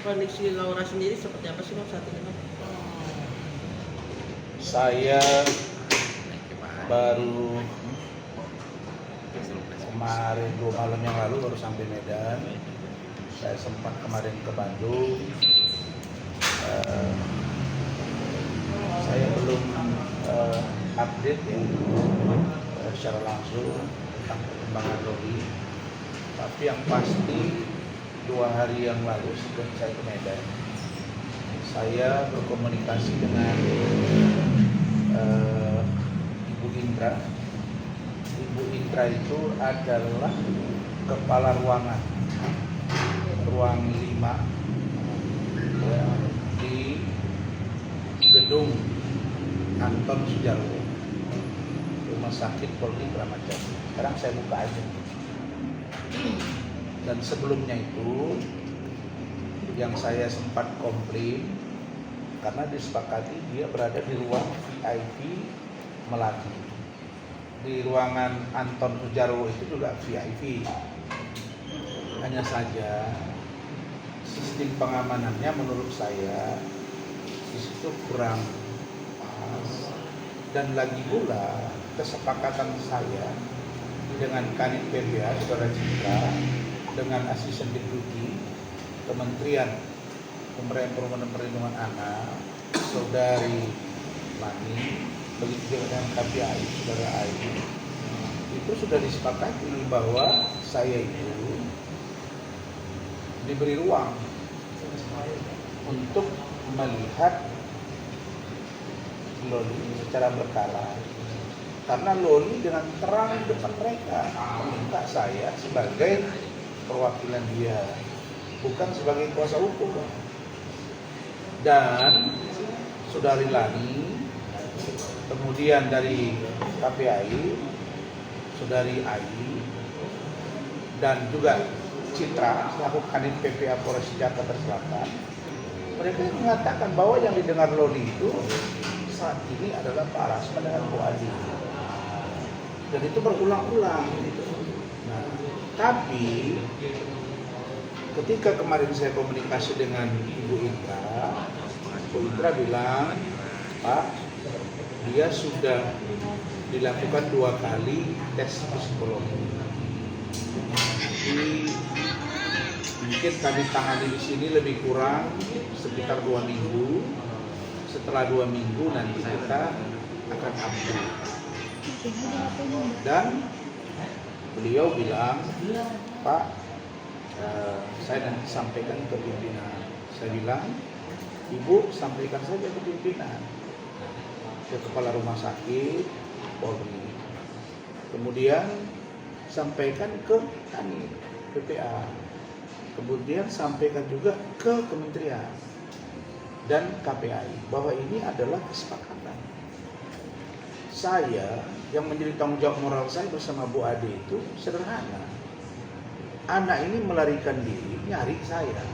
kondisi Laura sendiri seperti apa sih Mas saat ini Mas? Saya baru kemarin 2 malam yang lalu baru sampai Medan. Saya sempat kemarin ke Bandung. Saya belum update ya secara langsung tentang perkembangan Loli. Tapi yang pasti 2 hari yang lalu sebelum saya ke Medan, saya berkomunikasi dengan Ibu Indra. Ibu Indra itu adalah kepala ruangan ruang 5 ya, di gedung Anton Sujarwo, Rumah Sakit Polri Kramat Jati. Sekarang saya buka aja. Dan sebelumnya itu yang saya sempat komplain karena disepakati dia berada di ruang VIP Melati. Di ruangan Anton Sujarwo itu juga VIP. Hanya saja sistem pengamanannya menurut saya di situ kurang pas. Dan lagi pula kesepakatan saya dengan Kanit PPA Saudara Citra, dengan Asisten Deputi Kementerian Pemberdayaan Perlindungan Anak Saudari Lani, begitu juga dengan KPI Saudara Ayu, itu sudah disepakati bahwa saya itu diberi ruang untuk melihat Loli secara berkala, karena Loli dengan terang di depan mereka meminta saya sebagai perwakilan dia, bukan sebagai kuasa hukum. Dan Saudari Lani, kemudian dari KPI Saudari Ayu, dan juga Citra selaku Kanit PPA Polres Jakarta Selatan, mereka mengatakan bahwa yang didengar Loli itu saat ini adalah Pak Rasman dengan Bu Adi, dan itu berulang-ulang gitu. Nah, tapi ketika kemarin saya komunikasi dengan Ibu Indra, Ibu Indra bilang, Pak, dia sudah dilakukan 2 kali tes psikologi. Jadi mungkin kami tangani di sini lebih kurang sekitar 2 minggu. Setelah 2 minggu nanti kita akan update. Dan beliau bilang, Pak, saya nanti sampaikan ke pimpinan. Saya bilang, Ibu sampaikan saja ke pimpinan, ke kepala rumah sakit Polri. Kemudian sampaikan ke Kanit PPA. Kemudian sampaikan juga ke kementerian dan KPI bahwa ini adalah kesepakatan. Saya yang menjadi tanggung jawab moral saya bersama Bu Ade itu sederhana. Anak ini melarikan diri nyari saya.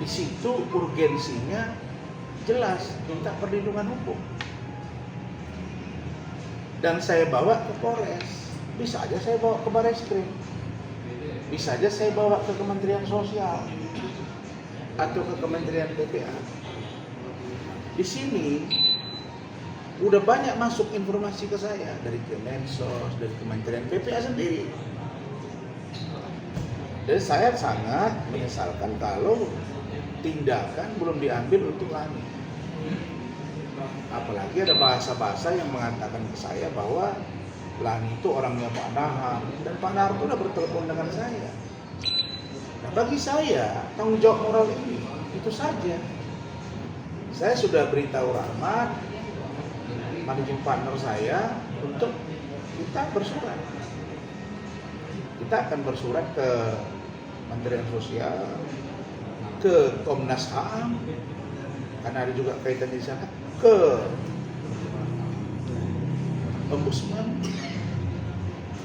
Di situ urgensinya jelas, minta perlindungan hukum. Dan saya bawa ke Polres. Bisa aja saya bawa ke Barreskrim. Bisa aja saya bawa ke Kementerian Sosial atau ke Kementerian PPA. Di sini udah banyak masuk informasi ke saya dari Kemensos, dari Kementerian PPA sendiri. Dan saya sangat menyesalkan kalau tindakan belum diambil untuk Lani. Apalagi ada bahasa-bahasa yang mengatakan ke saya bahwa Lani itu orangnya Pak Nahar, dan Pak Nahar itu udah bertelepon dengan saya. Nah, bagi saya tanggung jawab moral ini itu saja. Saya sudah beritahu Rahmat, managing partner saya, untuk kita bersurat. Kita akan bersurat ke Kementerian Sosial, ke Komnas HAM, karena ada juga kaitan di sana, ke Ombudsman,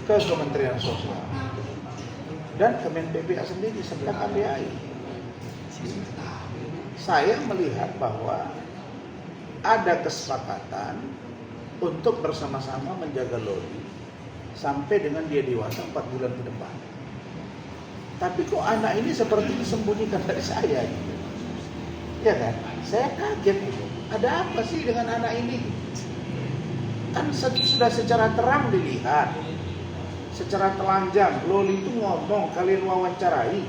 ke Kementerian Sosial, dan Kemen PPA sendiri serta KPI. Saya melihat bahwa ada kesepakatan untuk bersama-sama menjaga Loli sampai dengan dia dewasa 4 bulan ke depan. Tapi kok anak ini seperti disembunyikan dari saya gitu. Ya kan? Saya kaget gitu. Ada apa sih dengan anak ini? Kan sudah secara terang dilihat, secara telanjang. Loli itu ngomong, kalian wawancarai.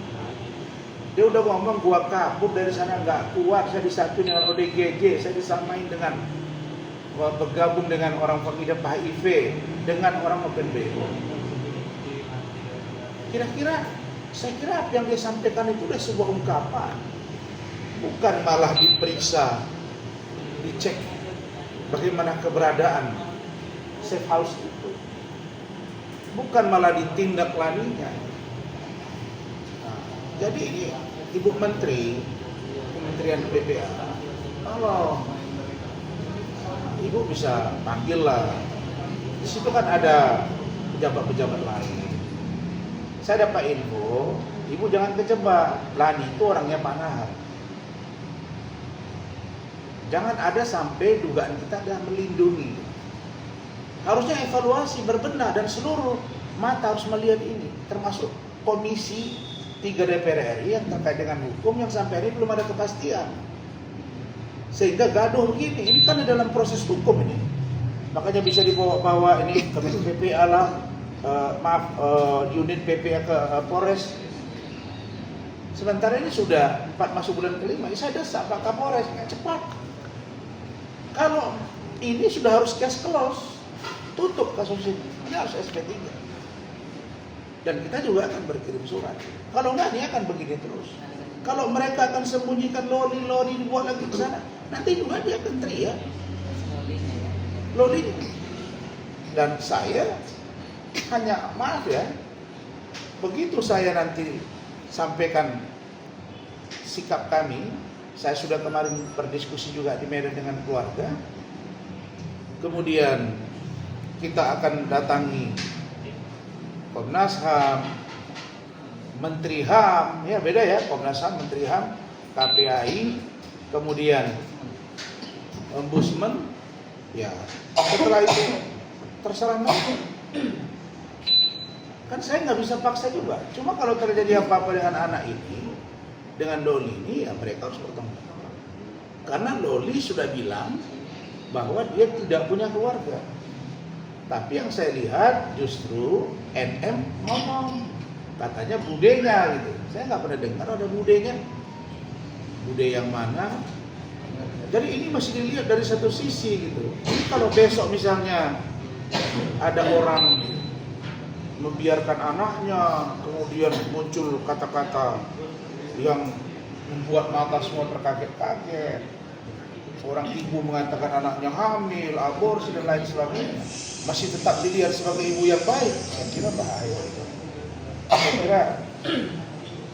Dia udah ngomong, gua kabur dari sana nggak kuat, saya disatuin dengan ODGJ, saya disamain dengan bergabung dengan orang pengidap HIV, dengan orang open BO. Saya kira apa yang dia sampaikan itu udah sebuah ungkapan, bukan malah diperiksa, dicek bagaimana keberadaan safe house itu, bukan malah ditindaklanjuti. Jadi ini Ibu Menteri, Kementerian PPA, kalau Ibu bisa panggil lah. Di situ kan ada pejabat-pejabat lain. Saya dapat info, Ibu jangan kejebak. Lani itu orangnya Pak Nahar. Jangan ada sampai dugaan kita ada melindungi. Harusnya evaluasi berbenah dan seluruh mata harus melihat ini, termasuk Komisi 3 DPR RI yang terkait dengan hukum yang sampai hari ini belum ada kepastian. Sehingga gaduh begini, ini kan dalam proses hukum ini. Makanya bisa dibawa ini ke PPA lah, unit PPA ke Polres. Sementara ini sudah 4 masuk bulan kelima, saya desak Pak Kapolres, cepat. Kalau ini sudah harus case close, tutup kasus ini harus SP3. Dan kita juga akan berkirim surat. Kalau enggak, ini akan begini terus. Kalau mereka akan sembunyikan loli dibuat lagi ke sana, nanti juga dia akan teriak. Loli. Dan saya hanya maaf ya, begitu saya nanti sampaikan sikap kami, saya sudah kemarin berdiskusi juga di Medan dengan keluarga. Kemudian kita akan datangi Komnas HAM, Menteri HAM, ya beda ya, Komnas HAM, Menteri HAM, KPAI, kemudian Ombudsman, ya setelah itu terserah mereka. Kan saya nggak bisa paksa juga. Cuma kalau terjadi apa-apa dengan anak ini, dengan Loli ini, ya mereka harus bertanggung jawab. Karena Loli sudah bilang bahwa dia tidak punya keluarga. Tapi yang saya lihat justru NM ngomong, katanya budenya gitu. Saya nggak pernah dengar ada budenya. Bude yang mana? Jadi ini masih dilihat dari satu sisi gitu. Jadi kalau besok misalnya ada orang membiarkan anaknya, kemudian muncul kata-kata yang membuat mata semua terkaget-kaget. Seorang ibu mengatakan anaknya hamil, aborsi dan lain sebagainya, masih tetap dilihat sebagai ibu yang baik. Saya kira bahaya itu. Saya kira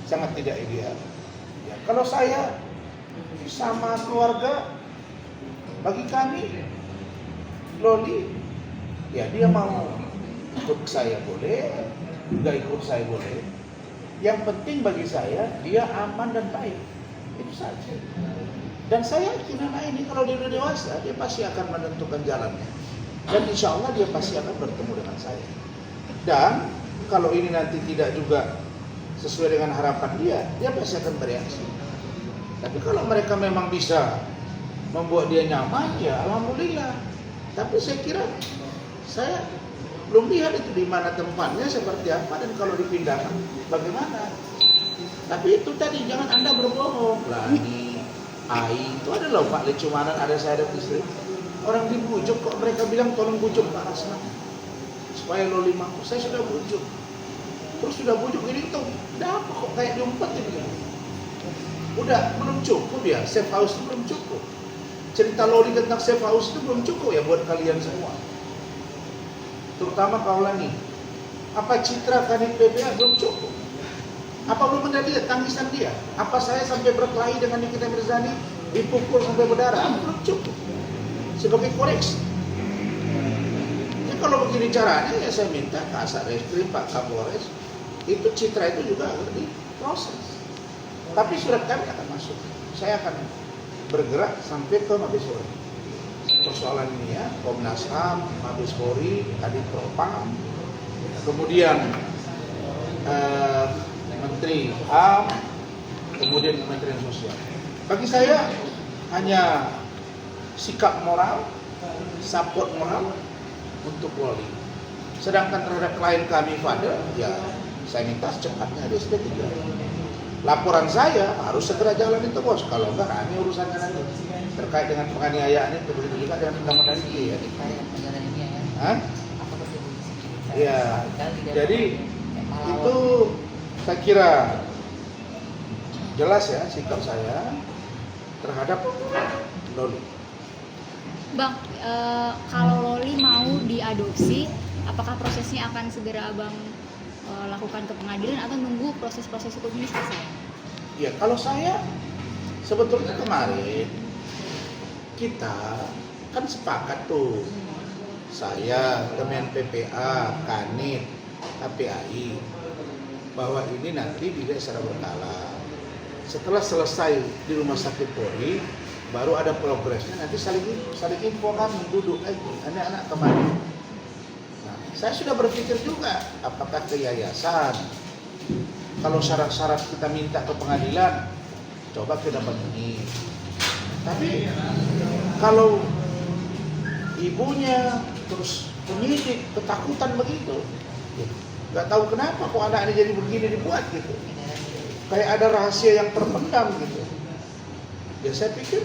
sangat tidak ideal. Ya, kalau saya sama keluarga, bagi kami Loli, ya dia mau ikut saya boleh, nggak ikut saya boleh. Yang penting bagi saya dia aman dan baik, itu saja. Dan saya yakin anak ini kalau dia sudah dewasa, dia pasti akan menentukan jalannya. Dan insya Allah dia pasti akan bertemu dengan saya. Dan kalau ini nanti tidak juga sesuai dengan harapan dia pasti akan bereaksi. Tapi kalau mereka memang bisa membuat dia nyaman, ya alhamdulillah. Tapi saya kira saya belum lihat itu di mana tempatnya, seperti apa, dan kalau dipindahkan bagaimana. Tapi itu tadi jangan Anda berbohong. Lani, Ai, itu ada loh Pak Lecumanan, ada saya ada istri. Orang dibujuk kok mereka bilang tolong bujuk Pak Asman supaya Loli mampu. Saya sudah bujuk. Terus sudah bujuk ini tuh, udah apa kok kayak diumpetin gitu. Udah belum cukup ya, safe house itu belum cukup. Cerita Loli tentang safe house itu belum cukup ya buat kalian semua. Terutama kau Lani. Apa citra Kadin PPA belum cukup? Apa belum ada lihat tangisan dia? Apa saya sampai berkelahi dengan Nikita Mirzani, dipukul sampai berdarah? Belum cukup. Sebagai koreksi. Ya, kalau begini caranya ya saya minta Kasat Reskrim, Pak Kapolres, itu citra itu juga harus diproses. Tapi surat kami akan masuk. Saya akan bergerak sampai ke Mabes Polri. Persoalan ini ya, Komnas HAM, Mabes Polri, Kadin Propam, kemudian Menteri HAM, kemudian Kementerian Sosial. Bagi saya hanya sikap moral, support moral untuk Loli. Sedangkan terhadap klien kami Fadel, ya saya minta secepatnya ada SP3. Laporan saya harus segera jalan itu bos, kalau enggak ini urusannya nanti terkait dengan penganiayaan itu, begitu juga dengan undang-undang ini ya. Hah? Ya, jadi itu saya kira jelas ya sikap saya terhadap Loli. Bang, kalau Loli mau diadopsi, apakah prosesnya akan segera Abang lakukan ke pengadilan atau nunggu proses-proses hukum ini selesai? Ya, kalau saya sebetulnya kemarin kita kan sepakat tuh, saya, Kemen PPA, Kanit, KPAI, bahwa ini nanti dilihat secara berkala. Setelah selesai di rumah sakit Polri, baru ada progresnya, nanti saling info kami, duduk lagi, anak-anak kemana. Nah, saya sudah berpikir juga, apakah ke yayasan, kalau syarat-syarat kita minta ke pengadilan, coba kita penuhi. Tapi kalau ibunya terus penyidik ketakutan begitu, nggak tahu kenapa kok anak ini jadi begini dibuat gitu, kayak ada rahasia yang terpendam gitu. Ya saya pikir,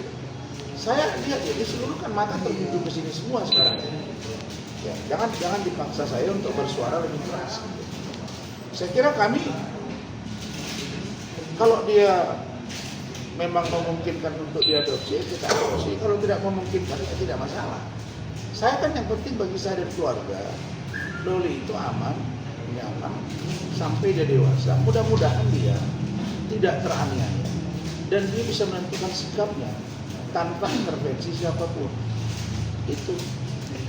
saya lihat ya di seluruh kan mata tertuju ke sini semua sekarang. Ya, jangan dipaksa saya untuk bersuara lebih keras. Saya kira kami, kalau dia memang memungkinkan untuk diadopsi, kita adopsi. Kalau tidak memungkinkan, ya tidak masalah. Saya kan yang penting bagi saya dan keluarga, Loli itu aman, nyaman, sampai dia dewasa. Mudah-mudahan dia tidak teraniaya dan dia bisa menentukan sikapnya tanpa intervensi siapapun. Itu.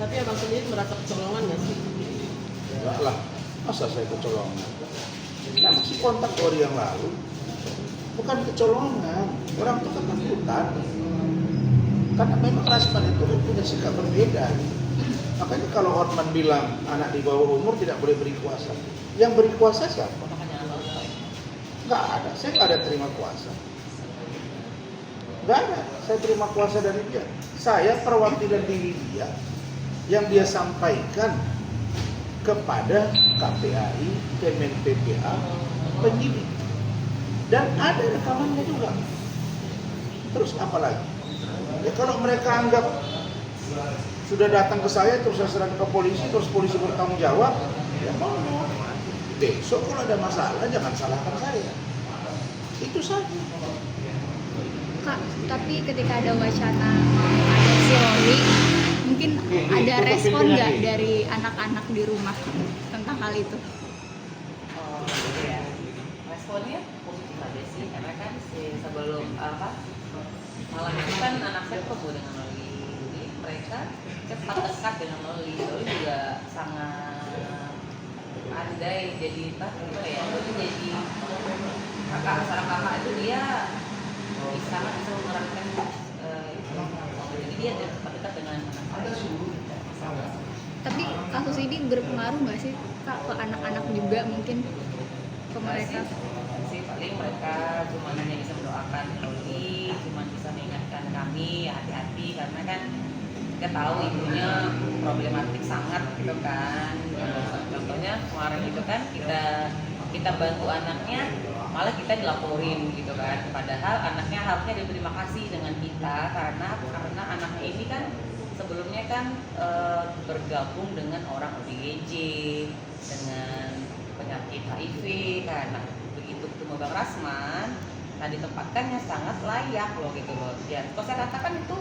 Tapi abang sendiri merasa kecolongan nggak sih? Enggak lah, masa saya kecolongan? Nah, masih kontak 2 hari yang lalu. Bukan kecolongan, orang itu ketakutan. Karena memang Rasman itu punya sikap berbeda. Makanya kalau Hotman bilang anak di bawah umur tidak boleh beri kuasa, yang beri kuasa siapa? Nggak ada, saya nggak ada terima kuasa. Nggak ada, saya terima kuasa dari dia. Saya perwakilan diri dia yang dia sampaikan kepada KPAI, Kemen PPA, penyidik. Dan ada rekamannya juga. Terus apa lagi? Ya kalau mereka anggap sudah datang ke saya terus saya serahkan ke polisi, terus polisi bertanggung jawab, ya mau. Besok kalau ada masalah jangan salahkan saya. Itu saja. Kak, tapi ketika ada wacana adopsi Loli, mungkin ada respon nggak dari anak-anak di rumah tentang hal itu? Oh iya, responnya positif aja sih, karena kan sebelum malam itu kan anak saya ketemu dengan Loli, jadi mereka cepat dekat dengan Loli. Loli juga sangat andai jadi gimana ya, Loli jadi kakak, seorang kakak itu dia sangat bisa memerankan jadi dia cepat dekat dengan anak saya. Tapi kasus ini berpengaruh nggak sih Kak ke anak-anak juga mungkin ke mereka? Sih paling mereka cuma hanya bisa mendoakan Loli, cuma bisa mengingatkan kami hati-hati karena kan kita tahu ibunya problematik sangat gitu kan. Contohnya kemarin itu kan kita bantu anaknya, malah kita dilaporin gitu kan. Padahal anaknya harusnya berterima kasih dengan kita karena anaknya ini kan sebelumnya kan bergabung dengan orang ODGJ dengan penyakit HIV kan. Nah, begitu ketemu Bang Rasman, nah ditempatkannya sangat layak loh gitu loh. Ya, kalau saya katakan itu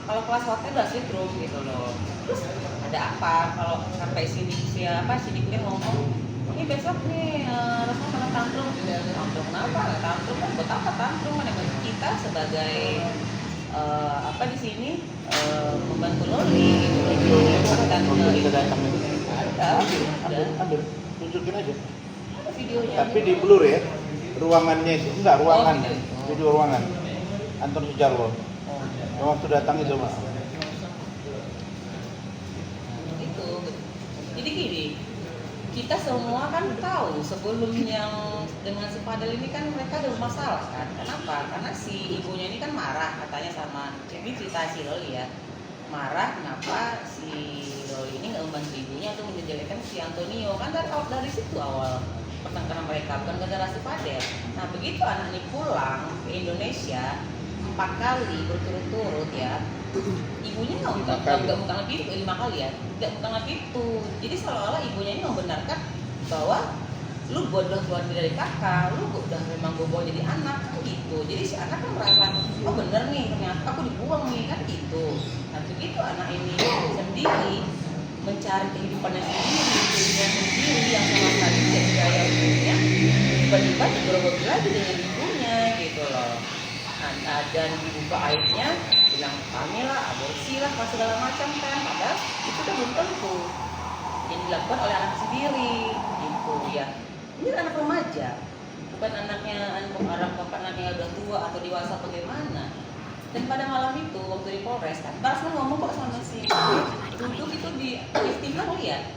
kalau kelas waktu udah sitrum gitu loh. Terus ada apa kalau sampai sidiknya ngomong, ini besok nih Rasman kena tantrum. Tantrum kenapa? Tantrum kan buat apa tantrum? Kan yang kita sebagai di sini membantu Loli gitu loh. Kita datang itu. Ambil, tunjukin aja. Ada videonya. Tapi di blur ya, ruangannya itu enggak ruangan, video ruangan. Anton Sujarwo. Waktu datang itu Pak. Itu. Jadi gini, kita semua kan tahu sebelum yang dengan si Fadel ini kan mereka ada masalah kan. Kenapa? Karena si ibunya ini kan marah katanya sama, ini cerita si Loli ya, marah kenapa si Loli ini nggak membantu ibunya untuk menjelekkan si Antonio kan dari situ awal pertengkaran mereka, bukan gara-gara si Fadel. Nah begitu anak ini pulang ke Indonesia 4 kali berturut-turut ya, ibunya nggak bukan lebih itu 5 kali ya, nggak bukan lebih itu. Jadi seolah-olah ibunya ini membenarkan bahwa lu bodoh keluar dari kakak, lu udah memang gue bawa jadi anak kan gitu. Jadi si anak kan merasa oh bener nih ternyata aku dibuang nih kan gitu. Nah begitu anak ini sendiri mencari kehidupannya sendiri yang sama sekali tidak dikaya ibunya, tiba-tiba digerogoti lagi dengan ibunya gitu loh. Nah, dan dibuka aibnya bilang hamil lah, aborsi lah, apa segala macam kan, padahal itu kan belum tentu yang dilakukan oleh anak sendiri gitu ya. Ini anak remaja, bukan anaknya orang bapak anaknya udah tua atau dewasa bagaimana. Dan pada malam itu waktu di Polres kan Basman ngomong kok sama si duduk itu di istimewa lihat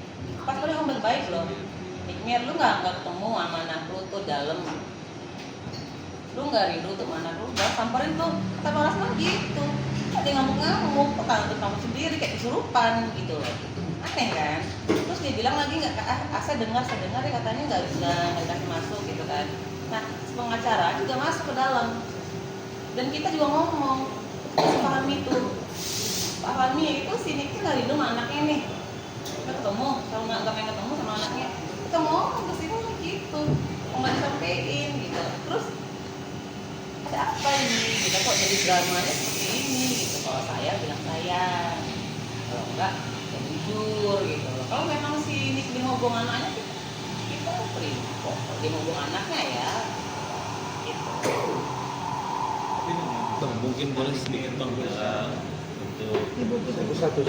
pas paling ngomong baik loh, Nikmir lu nggak ketemu sama anak lu tuh dalam, lu nggak rindu tuh anak lu, udah samperin tuh kata Basman gitu. Dia ngamuk-ngamuk, kok kamu sendiri kayak kesurupan gitu loh, aneh kan. Terus dia bilang lagi nggak, saya dengar ya katanya nggak dikasih masuk gitu kan. Nah pengacara juga masuk ke dalam dan kita juga ngomong kita pahami itu, pahami itu si Niki nggak rindu sama anaknya nih, kita ketemu kalau nggak pengen ketemu sama anaknya kita ngomong ke sini gitu, kok nggak disampaikan gitu. Terus ada apa ini kita kok jadi dramanya seperti ini gitu. Kalau saya bilang saya, kalau enggak ya jujur gitu. Kalau memang si Niki mau buang anaknya kita free kok, kalau dia mau buang anaknya ya gitu. Bang, mungkin boleh sedikit bang untuk satu.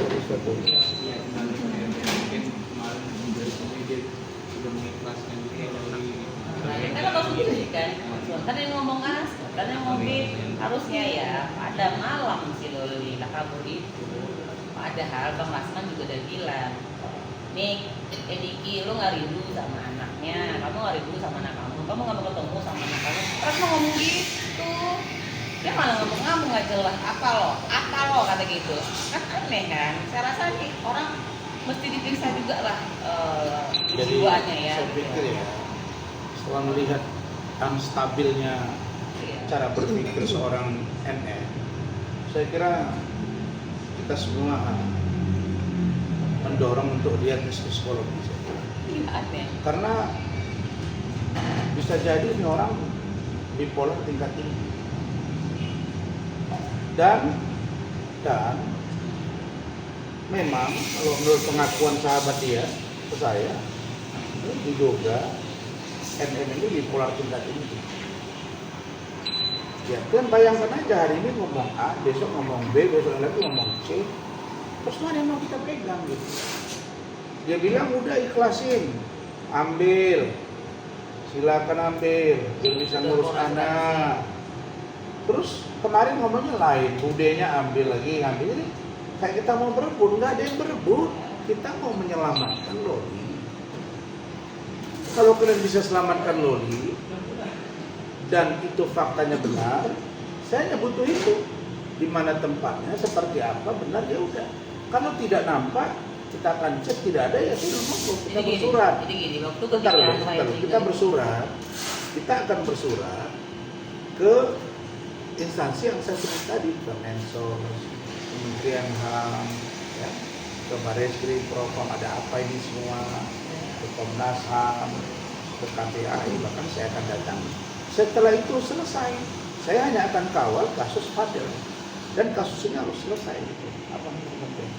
Karena kalau sendiri kan, kan yang ngomong kan yang ngomong harusnya ya pada malam si Loli tak kabur itu. Padahal Bang Lasman juga udah bilang, nih Niki lu nggak rindu sama anaknya, kamu nggak rindu sama anak kamu nggak mau ketemu sama anak kamu. Terus mau ngomong gitu, dia malah ngomong nggak jelas apa lo kata gitu. Kan aneh kan? Saya rasa nih orang mesti diperiksa juga lah jiwaannya ya. Saya pikir ya, setelah melihat stabilnya cara berpikir seorang NN, saya kira kita semua mendorong untuk diagnosis psikologi. Iya aneh. Karena bisa jadi ini orang bipolar tingkat tinggi. Dan memang kalau menurut pengakuan sahabat dia ke saya, diduga NN ini bipolar tingkat tinggi. Ya kan bayangkan aja hari ini ngomong A, besok ngomong B, besok lagi ngomong C. Terus mana yang mau kita pegang gitu? Dia bilang udah ikhlasin, ambil, silakan ambil, biar bisa ngurus anak. Terus kemarin ngomongnya lain, budenya ambil lagi, ngambil. Jadi kayak kita mau berebut, nggak ada yang berebut. Kita mau menyelamatkan Loli. Kalau kalian bisa selamatkan Loli dan itu faktanya benar, saya hanya butuh itu. Di mana tempatnya, seperti apa, benar ya udah. Kalau tidak nampak, kita akan cek, tidak ada ya sudah masuk. Kita bersurat. Jadi gini, waktu Kita bersurat, kita akan bersurat ke instansi yang saya sebut tadi, ke Mensos, Kementerian HAM, ya, ke Bareskrim, Propam, ada apa ini semua, ke Komnas HAM, ke KPAI, bahkan saya akan datang. Setelah itu selesai, saya hanya akan kawal kasus Fadel dan kasus ini harus selesai. Apa yang penting?